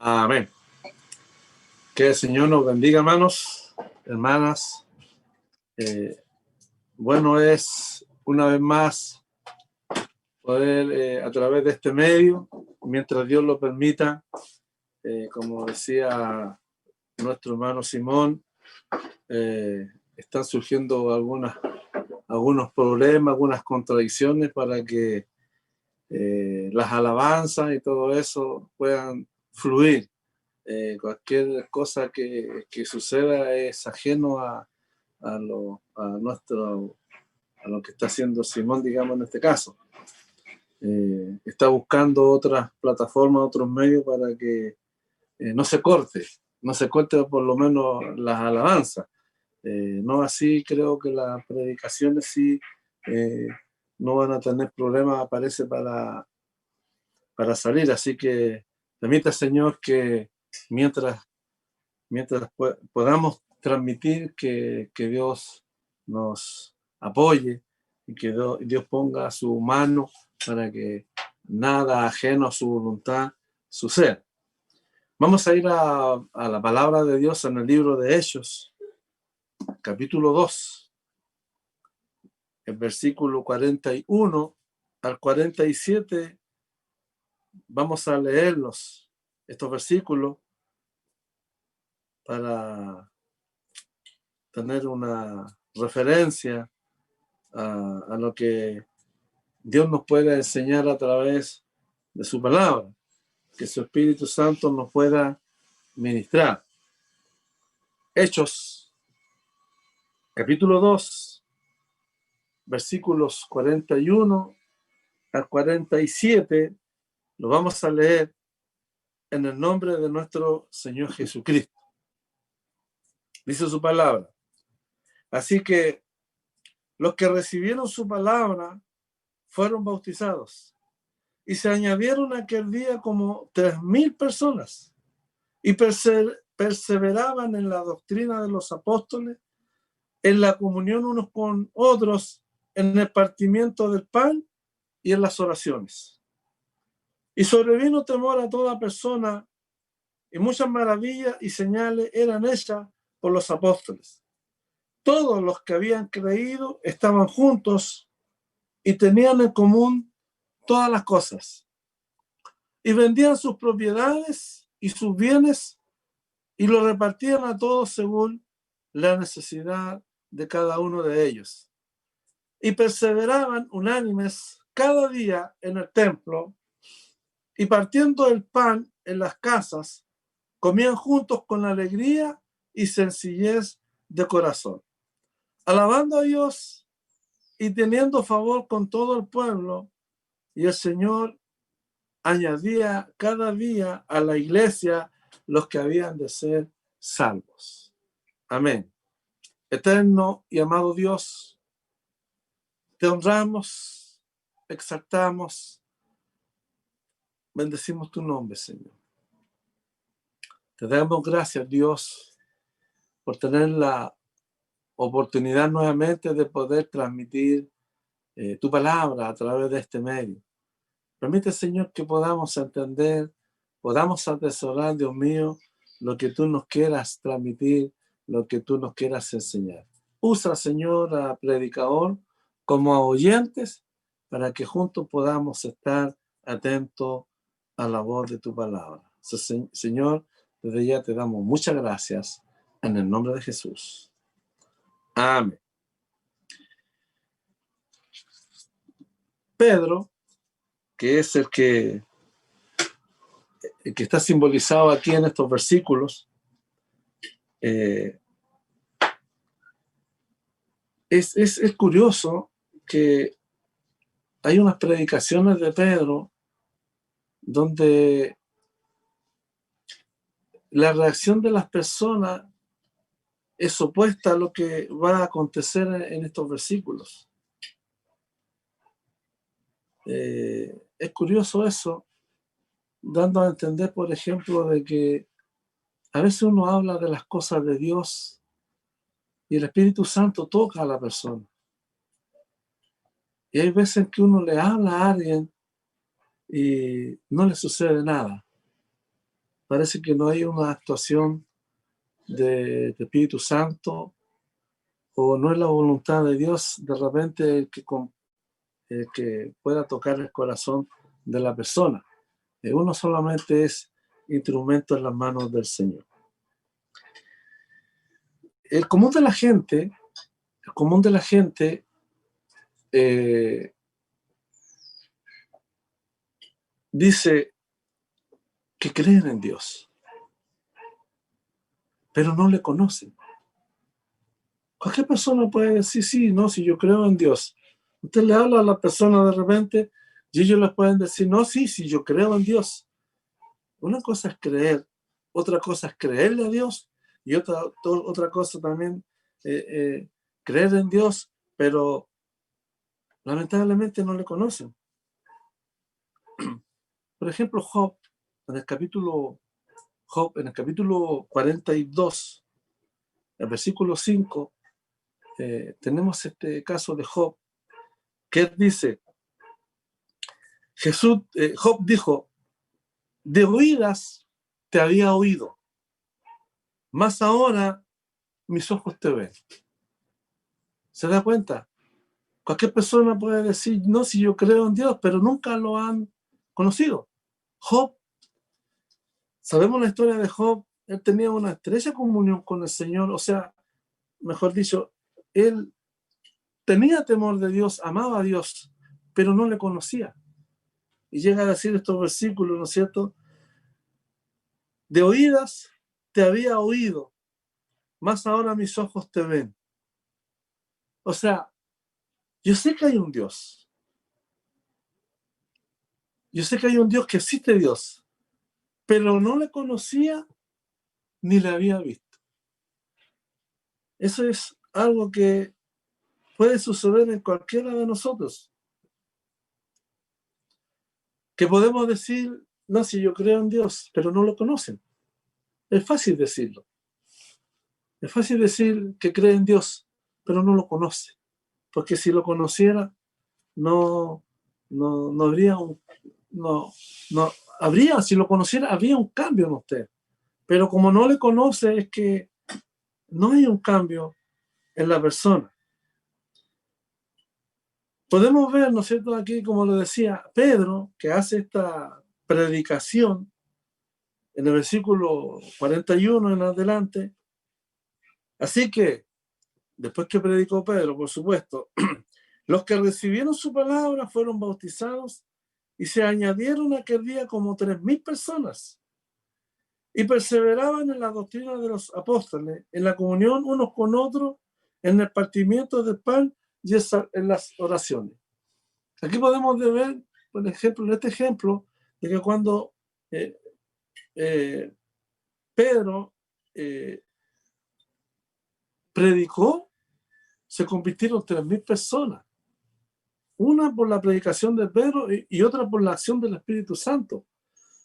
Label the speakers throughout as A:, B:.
A: Amén. Que el Señor nos bendiga, hermanos, hermanas. Bueno es una vez más poder a través de este medio, mientras Dios lo permita, como decía nuestro hermano Simón, están surgiendo algunos problemas, algunas contradicciones para que las alabanzas y todo eso puedan fluir. Cualquier cosa que suceda es ajeno a lo que está haciendo Simón, digamos, en este caso. Está buscando otras plataformas, otros medios para que no se corte por lo menos las alabanzas. No así, creo que las predicaciones sí no van a tener problemas, parece, para salir. Así que permita, Señor, que mientras podamos transmitir, que Dios nos apoye y que Dios ponga su mano para que nada ajeno a su voluntad suceda. Vamos a ir a la palabra de Dios en el libro de Hechos, capítulo 2, el versículo 41 al 47. Vamos a leerlos, estos versículos, para tener una referencia a lo que Dios nos pueda enseñar a través de su palabra, que su Espíritu Santo nos pueda ministrar. Hechos, capítulo 2, versículos 41 al 47, lo vamos a leer en el nombre de nuestro Señor Jesucristo. Dice su palabra: así que los que recibieron su palabra fueron bautizados, y se añadieron aquel día como 3,000 personas, y perseveraban en la doctrina de los apóstoles, en la comunión unos con otros, en el partimiento del pan y en las oraciones. Y sobrevino temor a toda persona, y muchas maravillas y señales eran hechas por los apóstoles. Todos los que habían creído estaban juntos y tenían en común todas las cosas, y vendían sus propiedades y sus bienes y lo repartían a todos según la necesidad de cada uno de ellos. Y perseveraban unánimes cada día en el templo, y partiendo el pan en las casas, comían juntos con alegría y sencillez de corazón, alabando a Dios y teniendo favor con todo el pueblo. Y el Señor añadía cada día a la iglesia los que habían de ser salvos. Amén. Eterno y amado Dios, te honramos, exaltamos, bendecimos tu nombre, Señor. Te damos gracias, Dios, por tener la oportunidad nuevamente de poder transmitir tu palabra a través de este medio. Permite, Señor, que podamos entender, podamos atesorar, Dios mío, lo que tú nos quieras transmitir, lo que tú nos quieras enseñar. Usa, Señor, a predicador como a oyentes, para que juntos podamos estar atentos a la voz de tu palabra. Señor, desde ya te damos muchas gracias en el nombre de Jesús. Amén. Pedro, que es el que está simbolizado aquí en estos versículos, es curioso que hay unas predicaciones de Pedro donde la reacción de las personas es opuesta a lo que va a acontecer en estos versículos. Es curioso eso, dando a entender, por ejemplo, de que a veces uno habla de las cosas de Dios y el Espíritu Santo toca a la persona. Y hay veces que uno le habla a alguien y no le sucede nada. parece que no hay una actuación de Espíritu Santo, o no es la voluntad de Dios de repente que pueda tocar el corazón de la persona. Uno solamente es instrumento en las manos del Señor. El común de la gente, dice que creen en Dios, pero no le conocen. Cualquier persona puede decir, sí, no, si yo creo en Dios. Usted le habla a la persona de repente y ellos les pueden decir, no, sí, yo creo en Dios. Una cosa es creer, otra cosa es creerle a Dios y otra cosa también creer en Dios, pero lamentablemente no le conocen. Por ejemplo, en el capítulo 42, el versículo 5, tenemos este caso de Job, que él dice, Job dijo, de oídas te había oído, mas ahora mis ojos te ven. ¿Se da cuenta? Cualquier persona puede decir, no, si yo creo en Dios, pero nunca lo han conocido. Job, sabemos la historia de Job, él tenía una estrecha comunión con el Señor, o sea, mejor dicho, él tenía temor de Dios, amaba a Dios, pero no le conocía. Y llega a decir estos versículos, ¿no es cierto? De oídas te había oído, mas ahora mis ojos te ven. O sea, yo sé que hay un Dios. Yo sé que hay un Dios, que existe Dios, pero no le conocía ni le había visto. Eso es algo que puede suceder en cualquiera de nosotros. Que podemos decir, no, si yo creo en Dios, pero no lo conocen. Es fácil decirlo. Es fácil decir que cree en Dios, pero no lo conoce. Porque si lo conociera, no habría si lo conociera, habría un cambio en usted. Pero como no le conoce, es que no hay un cambio en la persona. Podemos ver, ¿no es cierto?, aquí, como lo decía Pedro, que hace esta predicación en el versículo 41 en adelante. Así que, después que predicó Pedro, por supuesto, los que recibieron su palabra fueron bautizados y se añadieron aquel día como 3,000 personas. Y perseveraban en la doctrina de los apóstoles, en la comunión unos con otros, en el partimiento del pan y en las oraciones. Aquí podemos ver, por ejemplo, en este ejemplo, de que cuando Pedro predicó, se convirtieron 3,000 personas. Una por la predicación de Pedro y otra por la acción del Espíritu Santo.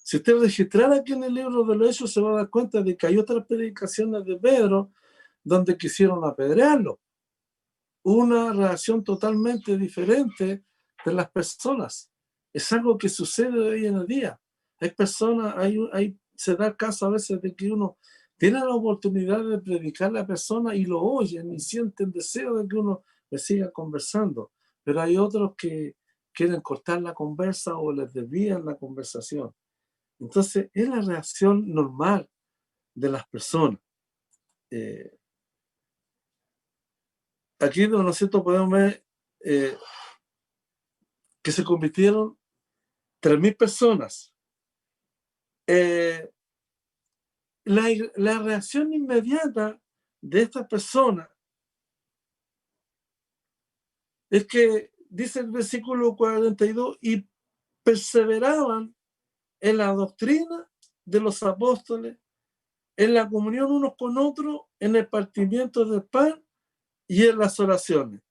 A: Si usted registrara aquí en el libro de los Hechos, se va a dar cuenta de que hay otras predicaciones de Pedro donde quisieron apedrearlo. Una reacción totalmente diferente de las personas. Es algo que sucede hoy en el día. Hay personas, se da caso a veces de que uno tiene la oportunidad de predicar a la persona y lo oyen y sienten deseo de que uno le siga conversando. Pero hay otros que quieren cortar la conversa o les desvían la conversación. Entonces, es la reacción normal de las personas. Aquí, ¿no es cierto?, podemos ver que se convirtieron 3,000 personas. La reacción inmediata de estas personas es que, dice el versículo 42, y perseveraban en la doctrina de los apóstoles, en la comunión unos con otros, en el partimiento del pan y en las oraciones.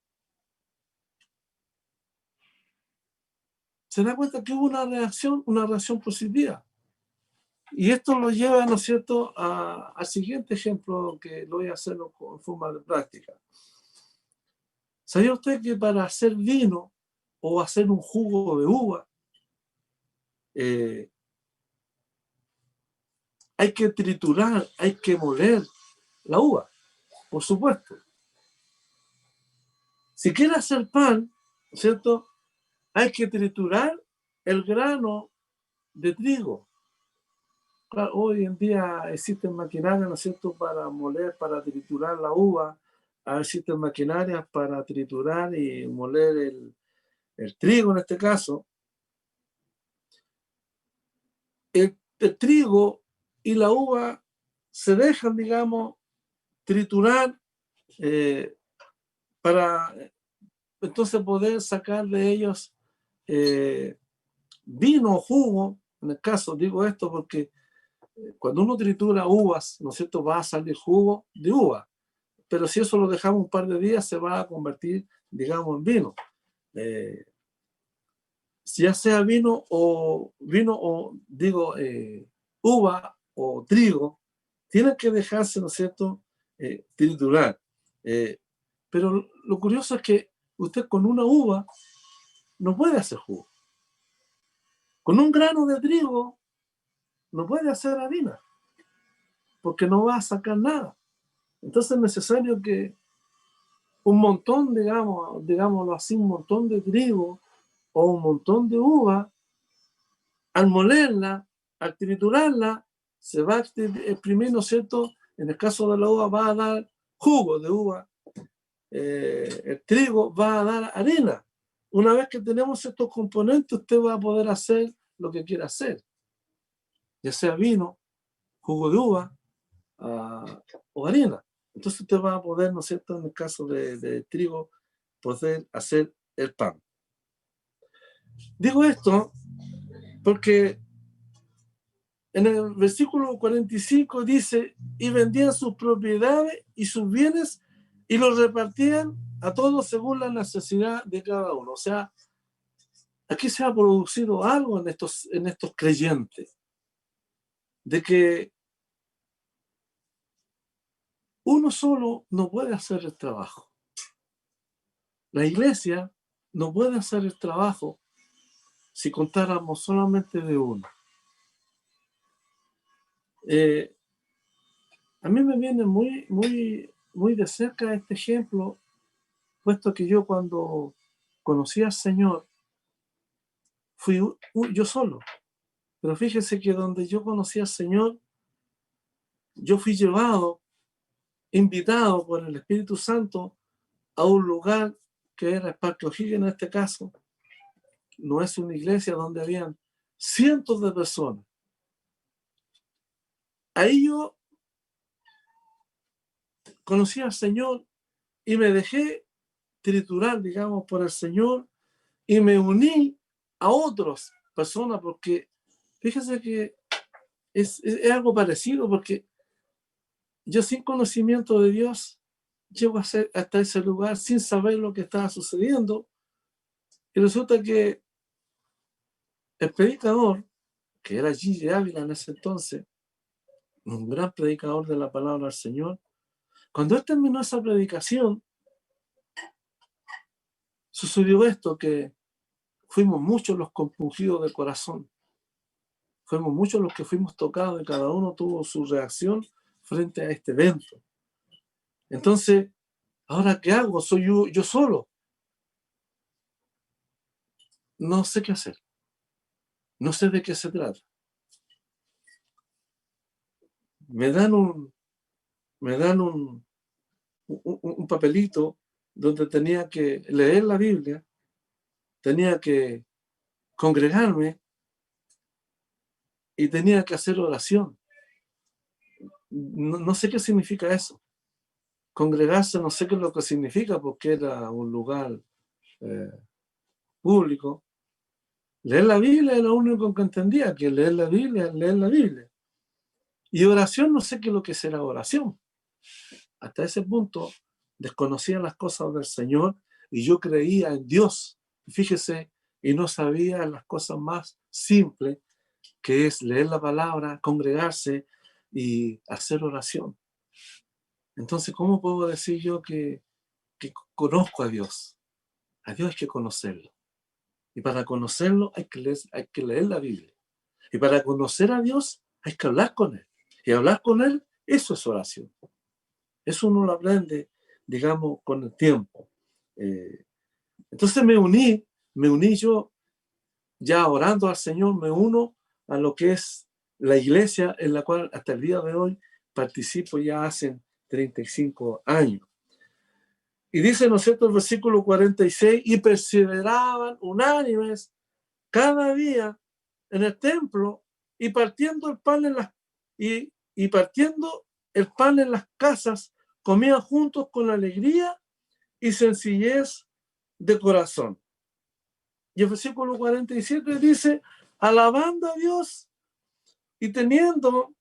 A: Se da cuenta que hubo una reacción positiva. Y esto lo lleva, ¿no es cierto?, al siguiente ejemplo, que lo voy a hacer en forma de práctica. ¿Sabía usted que para hacer vino o hacer un jugo de uva, hay que triturar, hay que moler la uva, por supuesto. Si quiere hacer pan, ¿cierto? Hay que triturar el grano de trigo. Claro, hoy en día existen maquinarias, ¿no es cierto?, para moler, para triturar la uva. Existen maquinarias para triturar y moler el trigo en este caso. El trigo y la uva se dejan, digamos, triturar para entonces poder sacar de ellos vino o jugo. En el caso, digo esto porque cuando uno tritura uvas, ¿no es cierto?, va a salir jugo de uva. Pero si eso lo dejamos un par de días, se va a convertir, digamos, en vino. Ya sea vino o digo, uva o trigo, tienen que dejarse, ¿no es cierto?, triturar. Pero lo curioso es que usted con una uva no puede hacer jugo. Con un grano de trigo no puede hacer harina, porque no va a sacar nada. Entonces es necesario que un montón, digámoslo así, un montón de trigo o un montón de uva, al molerla, al triturarla, se va a exprimir, ¿no es cierto? En el caso de la uva va a dar jugo de uva, el trigo va a dar harina. Una vez que tenemos estos componentes, usted va a poder hacer lo que quiera hacer, ya sea vino, jugo de uva o harina. Entonces usted va a poder, ¿no es cierto?, en el caso de trigo, poder hacer el pan. Digo esto porque en el versículo 45 dice, y vendían sus propiedades y sus bienes y los repartían a todos según la necesidad de cada uno. O sea, aquí se ha producido algo en estos creyentes, de que uno solo no puede hacer el trabajo. La iglesia no puede hacer el trabajo si contáramos solamente de uno. A mí me viene muy de cerca este ejemplo, puesto que yo cuando conocí al Señor, fui yo solo. Pero fíjese que donde yo conocí al Señor, yo fui llevado, invitado por el Espíritu Santo a un lugar que era Parque O'Higgins en este caso. No es una iglesia donde habían cientos de personas. Ahí yo conocí al Señor y me dejé triturar, digamos, por el Señor y me uní a otras personas porque fíjese que es algo parecido porque yo sin conocimiento de Dios llego hasta ese lugar sin saber lo que estaba sucediendo y resulta que el predicador, que era Gigi Ávila en ese entonces, un gran predicador de la palabra del Señor, cuando él terminó esa predicación, sucedió esto, que fuimos muchos los compungidos de corazón, fuimos muchos los que fuimos tocados y cada uno tuvo su reacción frente a este evento. Entonces, ¿ahora qué hago? Soy yo solo. No sé qué hacer. No sé de qué se trata. Me dan un papelito donde tenía que leer la Biblia, tenía que congregarme y tenía que hacer oración. No sé qué significa eso. Congregarse no sé qué es lo que significa porque era un lugar público. Leer la Biblia era lo único que entendía, que leer la Biblia es leer la Biblia. Y oración no sé qué es lo que será oración. Hasta ese punto desconocía las cosas del Señor y yo creía en Dios. Fíjese, y no sabía las cosas más simples, que es leer la palabra, congregarse y hacer oración. Entonces, ¿cómo puedo decir yo que conozco a Dios? A Dios hay que conocerlo. Y para conocerlo hay que leer la Biblia. Y para conocer a Dios hay que hablar con Él. Y hablar con Él, eso es oración. Eso uno lo aprende, digamos, con el tiempo. Entonces me uní yo, ya orando al Señor, me uno a lo que es la iglesia en la cual hasta el día de hoy participo ya hace 35 años. Y dice, ¿no es cierto?, el versículo 46, y perseveraban unánimes cada día en el templo y partiendo el pan y partiendo el pan en las casas, comían juntos con alegría y sencillez de corazón. Y el versículo 47 dice, alabando a Dios y teniendo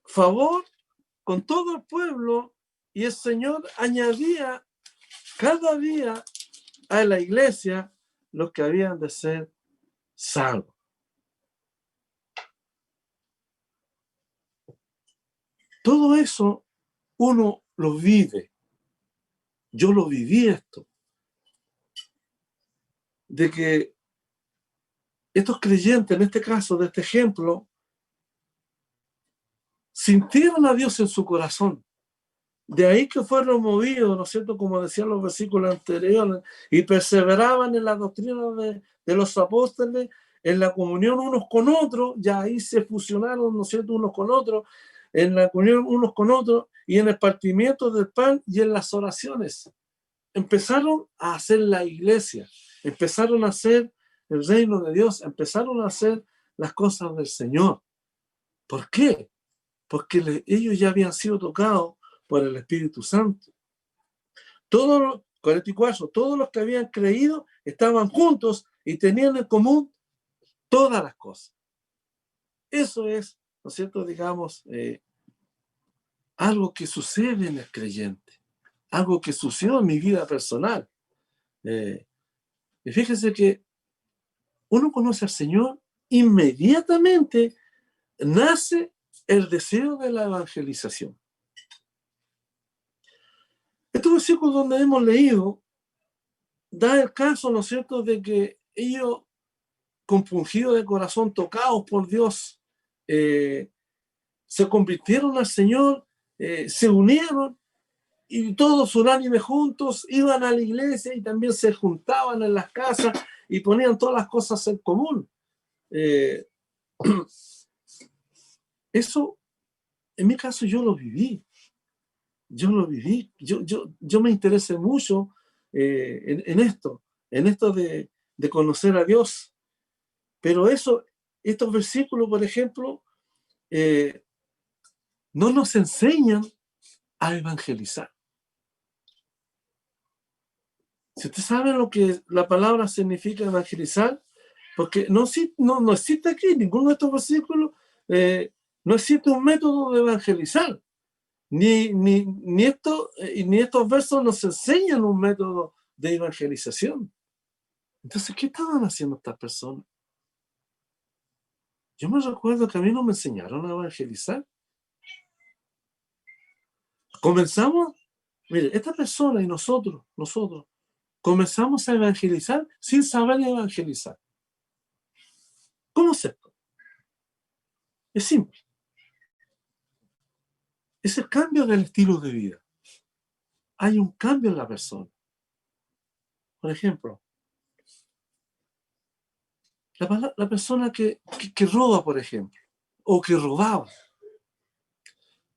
A: favor con todo el pueblo, y el Señor añadía cada día a la iglesia los que habían de ser salvos. Todo eso uno lo vive. Yo lo viví esto. De que estos creyentes, en este caso, de este ejemplo, sintieron a Dios en su corazón. De ahí que fueron movidos, ¿no es cierto?, como decían los versículos anteriores, y perseveraban en la doctrina de los apóstoles, en la comunión unos con otros, ya ahí se fusionaron, ¿no es cierto?, unos con otros, en la comunión unos con otros, y en el partimiento del pan y en las oraciones. Empezaron a hacer la iglesia, empezaron a hacer el reino de Dios, empezaron a hacer las cosas del Señor. ¿Por qué? Porque ellos ya habían sido tocados por el Espíritu Santo. Todos los 44, todos los que habían creído estaban juntos y tenían en común todas las cosas. Eso es, ¿no es cierto?, digamos, algo que sucede en el creyente, algo que sucedió en mi vida personal. Y fíjese que uno conoce al Señor, inmediatamente nace el deseo de la evangelización. Estos versículos donde hemos leído, da el caso, ¿no es cierto?, de que ellos, compungidos de corazón, tocados por Dios, se convirtieron al Señor, se unieron y todos unánimes juntos iban a la iglesia y también se juntaban en las casas y ponían todas las cosas en común. Eso, en mi caso, yo lo viví. Yo me interesé mucho en esto de conocer a Dios. Pero estos versículos, por ejemplo, no nos enseñan a evangelizar. Si usted sabe lo que la palabra significa evangelizar, porque no existe aquí ninguno de estos versículos, no existe un método de evangelizar. Ni estos versos nos enseñan un método de evangelización. Entonces, ¿qué estaban haciendo estas personas? Yo me recuerdo que a mí no me enseñaron a evangelizar. Comenzamos, mire, esta persona y nosotros, comenzamos a evangelizar sin saber evangelizar. ¿Cómo es esto? Es simple. Es el cambio del estilo de vida. Hay un cambio en la persona. Por ejemplo, la persona que roba, por ejemplo, o que robaba.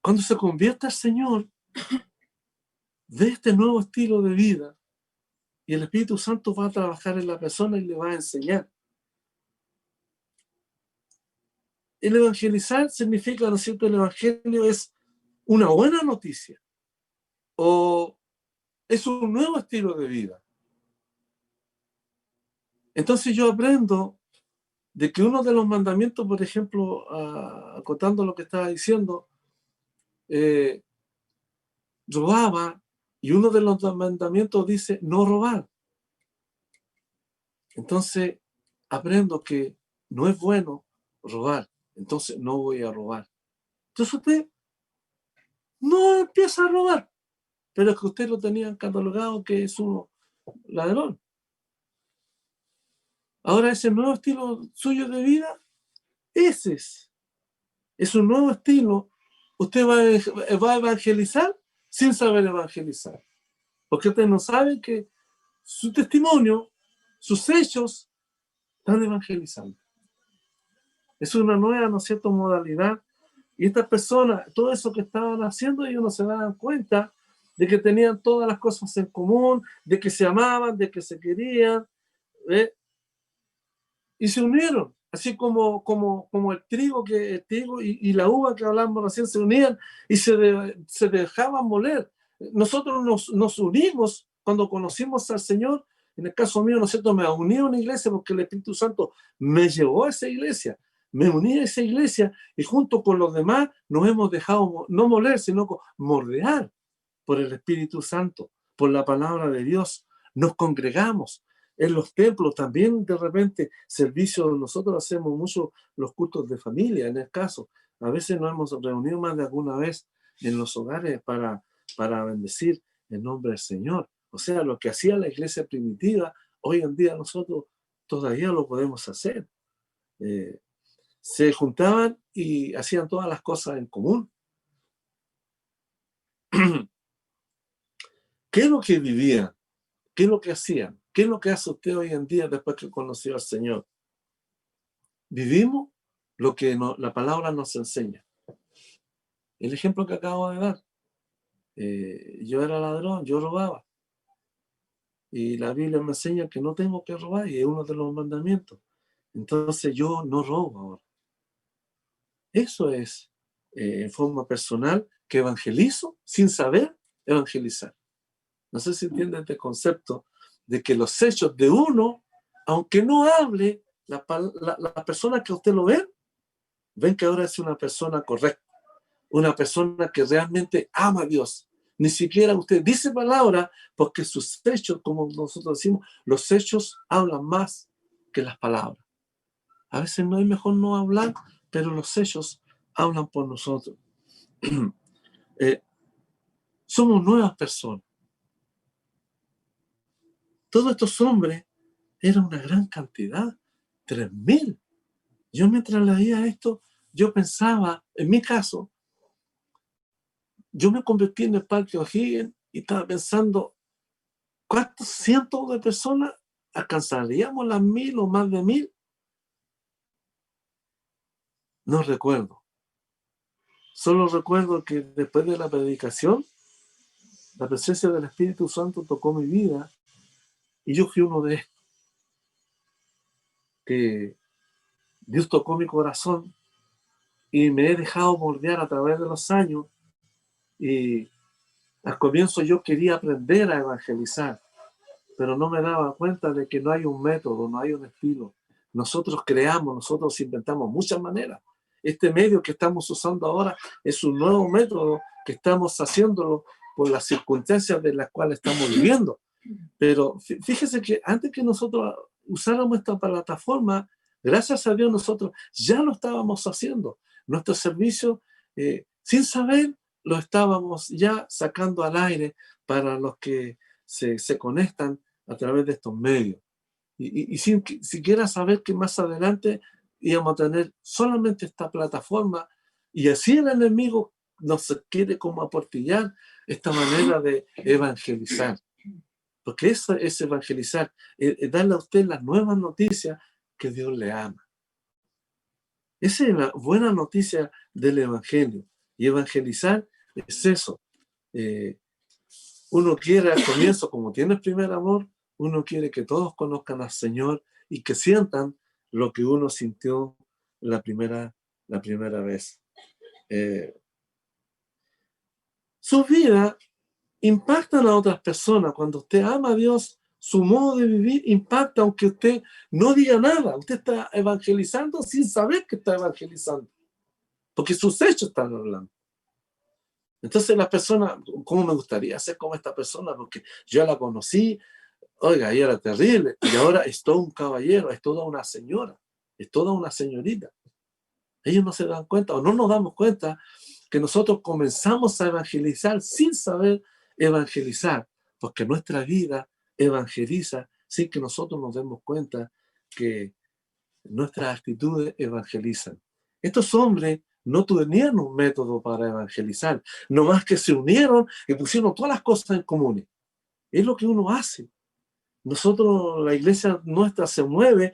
A: Cuando se convierte al Señor, ve este nuevo estilo de vida y el Espíritu Santo va a trabajar en la persona y le va a enseñar. El evangelizar significa, ¿no es cierto?, el evangelio es una buena noticia o es un nuevo estilo de vida. Entonces yo aprendo de que uno de los mandamientos, por ejemplo, acotando lo que estaba diciendo, robaba, y uno de los mandamientos dice no robar. Entonces aprendo que no es bueno robar, entonces no voy a robar. Entonces usted no empieza a robar, pero es que usted lo tenía catalogado que es un ladrón. Ahora ese nuevo estilo suyo de vida Ese es un nuevo estilo. Usted va a evangelizar sin saber evangelizar. Porque ustedes no saben que su testimonio, sus hechos, están evangelizando. Es una nueva, ¿no es cierto?, modalidad. Y estas personas, todo eso que estaban haciendo, ellos no se daban cuenta de que tenían todas las cosas en común, de que se amaban, de que se querían, ¿eh? Y se unieron, así como el trigo y la uva que hablamos recién se unían y se dejaban moler. Nosotros nos unimos cuando conocimos al Señor. En el caso mío, ¿no es cierto?, me uní a una iglesia porque el Espíritu Santo me llevó a esa iglesia. Me uní a esa iglesia y junto con los demás nos hemos dejado no moler, sino mordear por el Espíritu Santo, por la palabra de Dios. Nos congregamos en los templos también. De repente servicios, nosotros hacemos mucho los cultos de familia. En el caso, a veces nos hemos reunido más de alguna vez en los hogares para bendecir el nombre del Señor. O sea, lo que hacía la iglesia primitiva, hoy en día nosotros todavía lo podemos hacer. Se juntaban y hacían todas las cosas en común. ¿Qué es lo que vivían? ¿Qué es lo que hacían? ¿Qué es lo que hace usted hoy en día después que conoció al Señor? Vivimos lo que la palabra nos enseña. El ejemplo que acabo de dar. Yo era ladrón, yo robaba. Y la Biblia me enseña que no tengo que robar y es uno de los mandamientos. Entonces yo no robo ahora. Eso es en forma personal que evangelizo sin saber evangelizar. No sé si entiende este concepto de que los hechos de uno, aunque no hable, la persona que usted lo ven que ahora es una persona correcta, una persona que realmente ama a Dios. Ni siquiera usted dice palabra porque sus hechos, como nosotros decimos, los hechos hablan más que las palabras. A veces no es mejor no hablar, pero los hechos hablan por nosotros. Somos nuevas personas. Todos estos hombres eran una gran cantidad, 3.000. Yo mientras leía esto, yo pensaba, en mi caso, yo me convertí en el Parque O'Higgins y estaba pensando, ¿cuántos cientos de personas alcanzaríamos las 1.000 o más de 1.000? No recuerdo. Solo recuerdo que después de la predicación, la presencia del Espíritu Santo tocó mi vida y yo fui uno de estos. Que Dios tocó mi corazón y me he dejado moldear a través de los años. Y al comienzo yo quería aprender a evangelizar, pero no me daba cuenta de que no hay un método, no hay un estilo. Nosotros creamos, nosotros inventamos muchas maneras. Este medio que estamos usando ahora es un nuevo método que estamos haciéndolo por las circunstancias de las cuales estamos viviendo. Pero fíjese que antes que nosotros usáramos esta plataforma, gracias a Dios nosotros ya lo estábamos haciendo. Nuestro servicio, sin saber, lo estábamos ya sacando al aire para los que se conectan a través de estos medios. Y sin siquiera saber que más adelante íbamos a tener solamente esta plataforma y así el enemigo nos quiere como aportillar esta manera de evangelizar. Porque eso es evangelizar, darle a usted las nuevas noticias que Dios le ama. Esa es la buena noticia del evangelio. Y evangelizar es eso. Uno quiere al comienzo, como tiene el primer amor, uno quiere que todos conozcan al Señor y que sientan lo que uno sintió la primera vez. Su vida impactan a otras personas. Cuando usted ama a Dios, su modo de vivir impacta aunque usted no diga nada. Usted está evangelizando sin saber que está evangelizando, porque sus hechos están hablando. Entonces las personas, ¿cómo me gustaría ser como esta persona? Porque yo la conocí, oiga, ella era terrible, y ahora es todo un caballero, es toda una señora, es toda una señorita. Ellos no se dan cuenta, o no nos damos cuenta, que nosotros comenzamos a evangelizar sin saber evangelizar, porque nuestra vida evangeliza sin que nosotros nos demos cuenta que nuestras actitudes evangelizan. Estos hombres no tenían un método para evangelizar, no más que se unieron y pusieron todas las cosas en común. Es lo que uno hace. Nosotros, la iglesia nuestra se mueve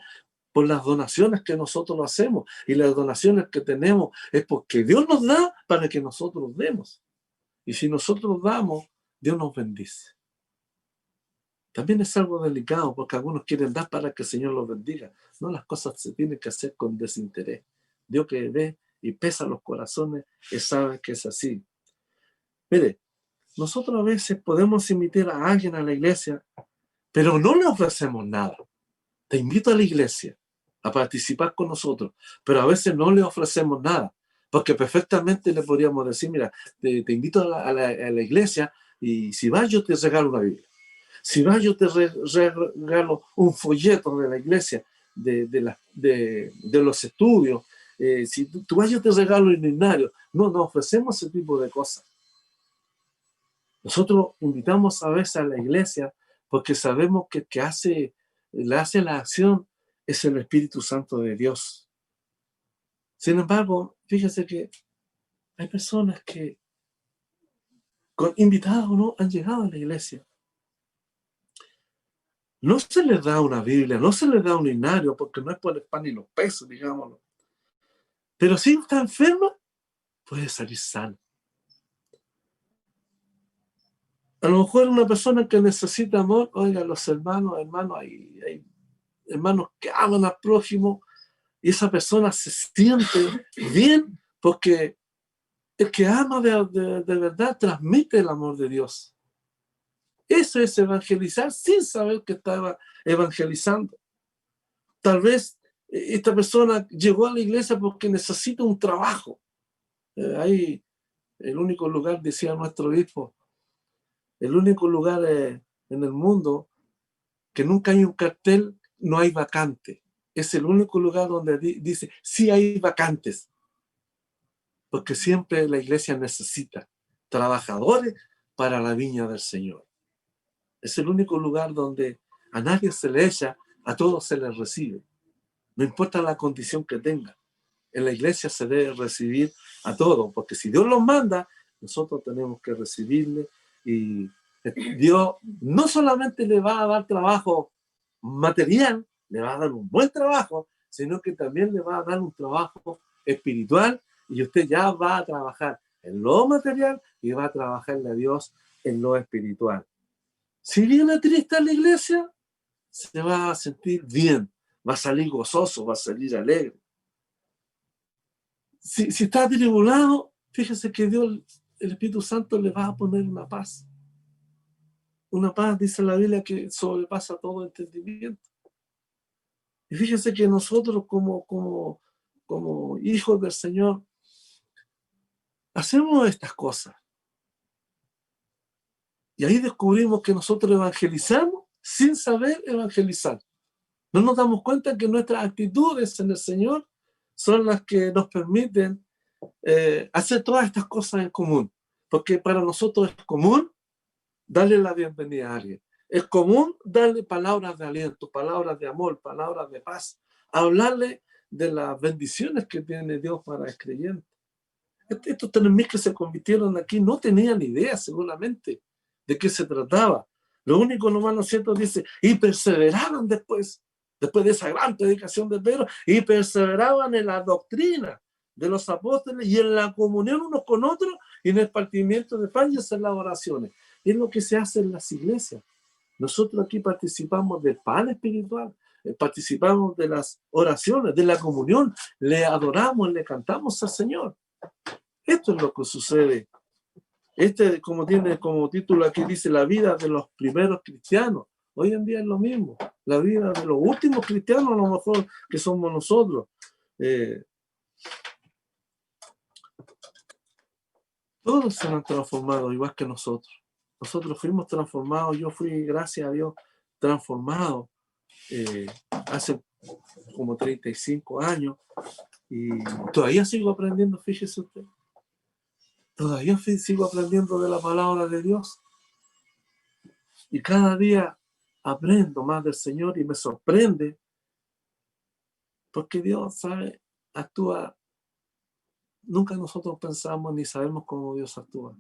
A: por las donaciones que nosotros hacemos, y las donaciones que tenemos es porque Dios nos da para que nosotros demos. Y si nosotros damos, Dios nos bendice. También es algo delicado porque algunos quieren dar para que el Señor los bendiga. No, las cosas se tienen que hacer con desinterés. Dios que ve y pesa los corazones, Él sabe que es así. Mire, nosotros a veces podemos invitar a alguien a la iglesia, pero no le ofrecemos nada. Te invito a la iglesia a participar con nosotros, pero a veces no le ofrecemos nada, porque perfectamente le podríamos decir, mira, te invito a la iglesia, y si vas yo te regalo una Biblia. Si vas yo te regalo un folleto de la iglesia, de los estudios. Si tú vas yo te regalo un himnario. No ofrecemos ese tipo de cosas. Nosotros invitamos a veces a la iglesia porque sabemos que el que hace la acción es el Espíritu Santo de Dios. Sin embargo, fíjese que hay personas que, con invitados o no, han llegado a la iglesia. No se les da una Biblia, no se les da un himnario, porque no es por el pan y los pesos, digámoslo. Pero si está enferma, puede salir sana. A lo mejor una persona que necesita amor, oiga, los hermanos, hay hermanos que aman al prójimo, y esa persona se siente bien porque el que ama de verdad transmite el amor de Dios. Eso es evangelizar sin saber que estaba evangelizando. Tal vez esta persona llegó a la iglesia porque necesita un trabajo. Ahí, el único lugar, decía nuestro obispo, el único lugar en el mundo que nunca hay un cartel, no hay vacante. Es el único lugar donde dice, sí hay vacantes. Porque siempre la iglesia necesita trabajadores para la viña del Señor. Es el único lugar donde a nadie se le echa, a todos se les recibe. No importa la condición que tenga. En la iglesia se debe recibir a todos, porque si Dios los manda, nosotros tenemos que recibirle, y Dios no solamente le va a dar trabajo material, le va a dar un buen trabajo, sino que también le va a dar un trabajo espiritual, y usted ya va a trabajar en lo material y va a trabajarle a Dios en lo espiritual. Si viene triste a la iglesia, se va a sentir bien, va a salir gozoso, va a salir alegre. Si está atribulado, fíjese que Dios, el Espíritu Santo, le va a poner una paz. Una paz, dice la Biblia, que sobrepasa todo entendimiento. Y fíjese que nosotros como hijos del Señor hacemos estas cosas. Y ahí descubrimos que nosotros evangelizamos sin saber evangelizar. No nos damos cuenta que nuestras actitudes en el Señor son las que nos permiten hacer todas estas cosas en común. Porque para nosotros es común darle la bienvenida a alguien. Es común darle palabras de aliento, palabras de amor, palabras de paz. Hablarle de las bendiciones que tiene Dios para el creyente. Estos 3.000 que se convirtieron aquí no tenían idea seguramente de qué se trataba. Lo único nomás, ¿no es cierto? Dice, y perseveraban después de esa gran predicación de Pedro, y perseveraban en la doctrina de los apóstoles y en la comunión unos con otros y en el partimiento de pan y en las oraciones. Es lo que se hace en las iglesias. Nosotros aquí participamos del pan espiritual, participamos de las oraciones, de la comunión, le adoramos, le cantamos al Señor. Esto es lo que sucede. Como tiene como título aquí, dice la vida de los primeros cristianos. Hoy en día es lo mismo. La vida de los últimos cristianos, a lo mejor, que somos nosotros. Todos se han transformado igual que nosotros. Nosotros fuimos transformados. Yo fui, gracias a Dios, transformado hace como 35 años. Y todavía sigo aprendiendo, fíjese usted. Todavía sigo aprendiendo de la palabra de Dios. Y cada día aprendo más del Señor y me sorprende Porque Dios, ¿sabe? Actúa. Nunca nosotros pensamos ni sabemos cómo Dios actúa.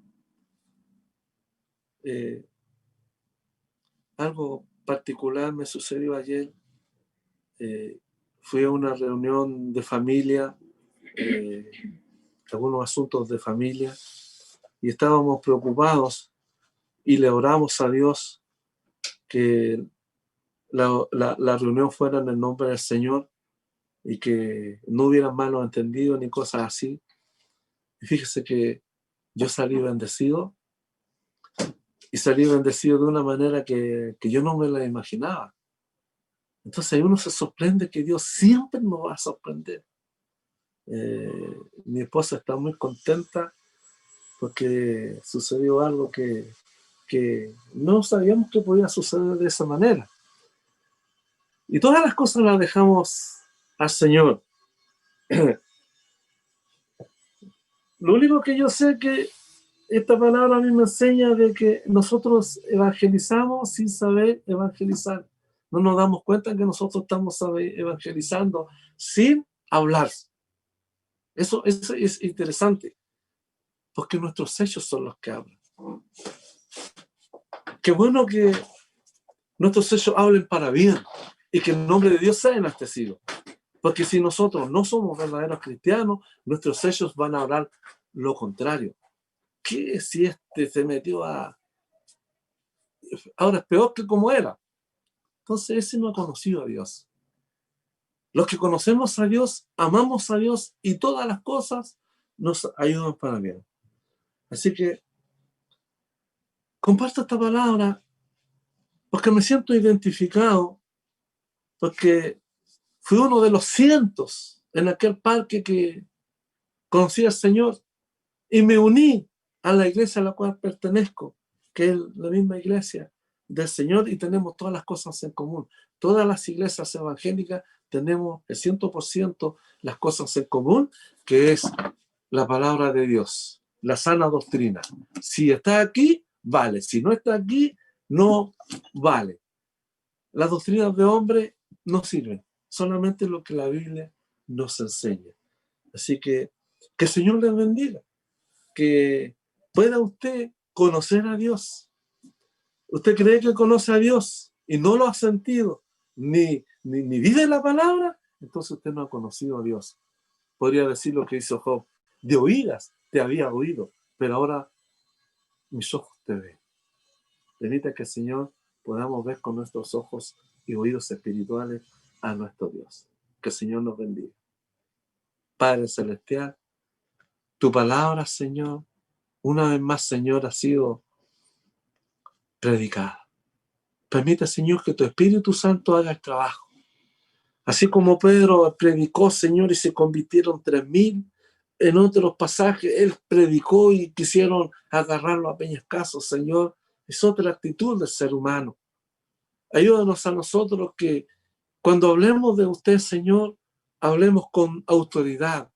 A: Algo particular me sucedió ayer. Fui a una reunión de familia, algunos asuntos de familia, y estábamos preocupados y le oramos a Dios que la reunión fuera en el nombre del Señor y que no hubiera malos entendidos ni cosas así. Y fíjese que yo salí bendecido, y salí bendecido de una manera que yo no me la imaginaba. Entonces uno se sorprende que Dios siempre nos va a sorprender. Mi esposa está muy contenta porque sucedió algo que no sabíamos que podía suceder de esa manera. Y todas las cosas las dejamos al Señor. Lo único que yo sé que esta palabra a mí me enseña de que nosotros evangelizamos sin saber evangelizar. No nos damos cuenta que nosotros estamos evangelizando sin hablar. Eso es interesante, porque nuestros hechos son los que hablan. Qué bueno que nuestros hechos hablen para bien y que el nombre de Dios sea enaltecido. Porque si nosotros no somos verdaderos cristianos, nuestros hechos van a hablar lo contrario. ¿Qué si este se metió a... Ahora es peor que como era? Entonces ese no ha conocido a Dios. Los que conocemos a Dios, amamos a Dios y todas las cosas nos ayudan para bien. Así que comparto esta palabra porque me siento identificado, porque fui uno de los cientos en aquel parque que conocí al Señor y me uní a la iglesia a la cual pertenezco, que es la misma iglesia del Señor, y tenemos todas las cosas en común. Todas las iglesias evangélicas tenemos el 100% las cosas en común, que es la palabra de Dios, la sana doctrina. Si está aquí, vale. Si no está aquí, no vale. Las doctrinas de hombre no sirven, solamente lo que la Biblia nos enseña. Así que el Señor les bendiga, que pueda usted conocer a Dios. ¿Usted cree que conoce a Dios y no lo ha sentido, ni vive la palabra? Entonces usted no ha conocido a Dios. Podría decir lo que hizo Job: de oídas te había oído, pero ahora mis ojos te ven. Permita que el Señor podamos ver con nuestros ojos y oídos espirituales a nuestro Dios. Que el Señor nos bendiga. Padre Celestial, tu palabra, Señor, una vez más, Señor, ha sido predicada. Permite, Señor, que tu Espíritu Santo haga el trabajo. Así como Pedro predicó, Señor, y se convirtieron 3,000, en otros pasajes él predicó y quisieron agarrarlo a peñascazos, Señor. Es otra actitud del ser humano. Ayúdanos a nosotros que cuando hablemos de usted, Señor, hablemos con autoridad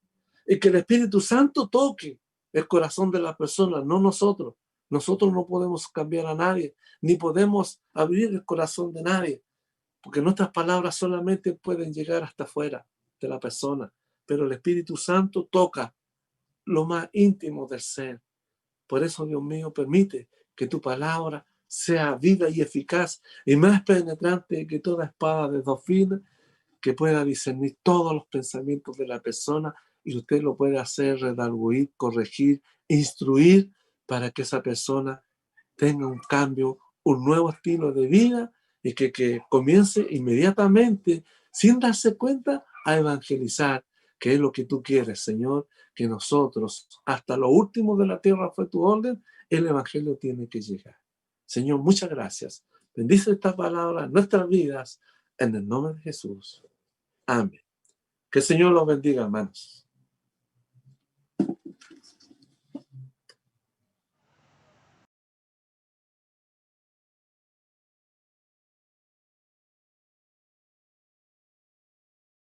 A: y que el Espíritu Santo toque el corazón de la persona, no nosotros. Nosotros no podemos cambiar a nadie, ni podemos abrir el corazón de nadie, porque nuestras palabras solamente pueden llegar hasta afuera de la persona, pero el Espíritu Santo toca lo más íntimo del ser. Por eso, Dios mío, permite que tu palabra sea viva y eficaz y más penetrante que toda espada de 2 filos, que pueda discernir todos los pensamientos de la persona y usted lo puede hacer redarguir, corregir, instruir para que esa persona tenga un cambio, un nuevo estilo de vida y que comience inmediatamente, sin darse cuenta, a evangelizar, que es lo que tú quieres, Señor, que nosotros, hasta lo último de la tierra fue tu orden, el evangelio tiene que llegar. Señor, muchas gracias. Bendice esta palabra en nuestras vidas, en el nombre de Jesús. Amén. Que el Señor los bendiga, hermanos.